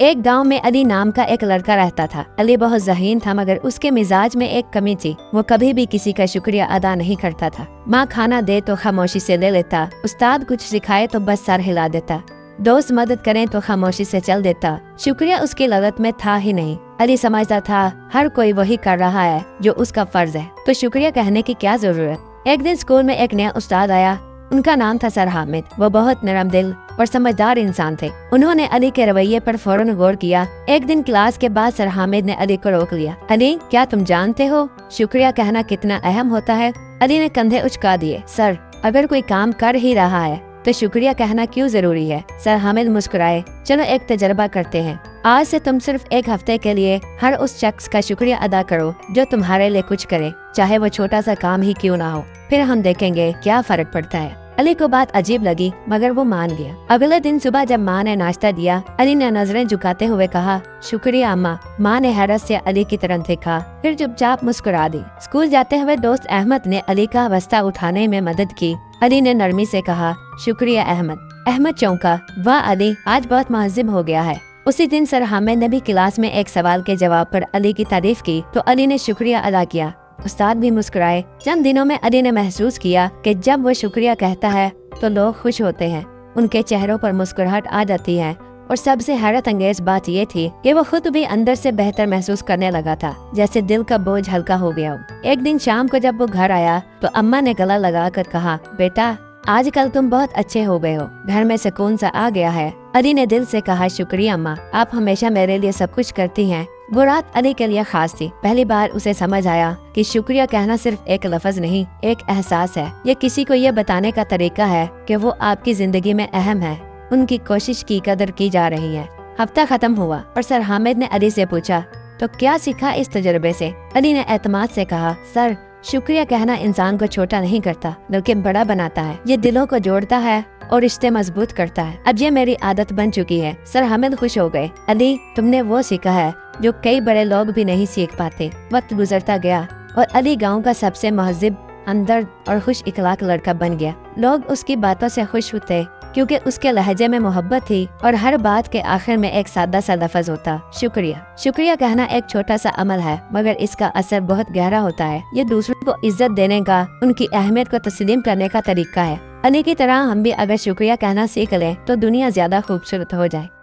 ایک گاؤں میں علی نام کا ایک لڑکا رہتا تھا۔ علی بہت ذہین تھا مگر اس کے مزاج میں ایک کمی تھی، وہ کبھی بھی کسی کا شکریہ ادا نہیں کرتا تھا۔ ماں کھانا دے تو خاموشی سے لے لیتا، استاد کچھ سکھائے تو بس سر ہلا دیتا، دوست مدد کریں تو خاموشی سے چل دیتا۔ شکریہ اس کی لغت میں تھا ہی نہیں۔ علی سمجھتا تھا ہر کوئی وہی کر رہا ہے جو اس کا فرض ہے، تو شکریہ کہنے کی کیا ضرورت۔ ایک دن اسکول میں ایک نیا استاد آیا، ان کا نام تھا سر حامد۔ وہ بہت نرم دل اور سمجھدار انسان تھے۔ انہوں نے علی کے رویے پر فوراً غور کیا۔ ایک دن کلاس کے بعد سر حامد نے علی کو روک لیا۔ علی، کیا تم جانتے ہو شکریہ کہنا کتنا اہم ہوتا ہے؟ علی نے کندھے اچکا دیے۔ سر، اگر کوئی کام کر ہی رہا ہے تو شکریہ کہنا کیوں ضروری ہے؟ سر حامد مسکرائے۔ چلو ایک تجربہ کرتے ہیں، آج سے تم صرف ایک ہفتے کے لیے ہر اس شخص کا شکریہ ادا کرو جو تمہارے لیے کچھ کرے، چاہے وہ چھوٹا سا کام ہی کیوں نہ ہو، پھر ہم دیکھیں گے کیا فرق پڑتا ہے۔ علی کو بات عجیب لگی مگر وہ مان گیا۔ اگلے دن صبح جب ماں نے ناشتہ دیا، علی نے نظریں جھکاتے ہوئے کہا، شکریہ اماں۔ ماں نے حیرت سے علی کی طرف دیکھا، پھر چپ چاپ مسکرا دی۔ اسکول جاتے ہوئے دوست احمد نے علی کا بستہ اٹھانے میں مدد کی۔ علی نے نرمی سے کہا، شکریہ احمد۔ احمد چونکا، واہ علی، آج بہت مہذب ہو گیا ہے۔ اسی دن سر حامد نے بھی کلاس میں ایک سوال کے جواب پر علی کی تعریف کی تو علی نے شکریہ ادا کیا۔ استاد بھی مسکرائے۔ چند دنوں میں علی نے محسوس کیا کہ جب وہ شکریہ کہتا ہے تو لوگ خوش ہوتے ہیں، ان کے چہروں پر مسکراہٹ آ جاتی ہے، اور سب سے حیرت انگیز بات یہ تھی کہ وہ خود بھی اندر سے بہتر محسوس کرنے لگا تھا، جیسے دل کا بوجھ ہلکا ہو گیا ہو۔ ایک دن شام کو جب وہ گھر آیا تو اماں نے گلا لگا کر کہا، بیٹا آج کل تم بہت اچھے ہو گئے ہو، گھر میں سکون سا آ گیا ہے۔ علی نے دل سے کہا، شکریہ اماں، آپ ہمیشہ میرے لیے سب کچھ کرتی ہیں۔ وہ رات علی کے لیے خاص تھی۔ پہلی بار اسے سمجھ آیا کہ شکریہ کہنا صرف ایک لفظ نہیں، ایک احساس ہے۔ یہ کسی کو یہ بتانے کا طریقہ ہے کہ وہ آپ کی زندگی میں اہم ہے، ان کی کوشش کی قدر کی جا رہی ہے۔ ہفتہ ختم ہوا اور سر حامد نے علی سے پوچھا، تو کیا سیکھا اس تجربے سے؟ علی نے اعتماد سے کہا، سر، شکریہ کہنا انسان کو چھوٹا نہیں کرتا بلکہ بڑا بناتا ہے، یہ دلوں کو جوڑتا ہے اور رشتے مضبوط کرتا ہے۔ اب یہ میری عادت بن چکی ہے۔ سر حامد خوش ہو گئے۔ علی، تم نے وہ سیکھا ہے جو کئی بڑے لوگ بھی نہیں سیکھ پاتے۔ وقت گزرتا گیا اور علی گاؤں کا سب سے مہذب، ہمدرد اور خوش اخلاق لڑکا بن گیا۔ لوگ اس کی باتوں سے خوش ہوتے کیونکہ اس کے لہجے میں محبت تھی اور ہر بات کے آخر میں ایک سادہ سا لفظ ہوتا، شکریہ۔ شکریہ کہنا ایک چھوٹا سا عمل ہے مگر اس کا اثر بہت گہرا ہوتا ہے۔ یہ دوسروں کو عزت دینے کا، ان کی اہمیت کو تسلیم کرنے کا طریقہ ہے۔ علی کی طرح ہم بھی اگر شکریہ کہنا سیکھ لیں تو دنیا زیادہ خوبصورت ہو جائے۔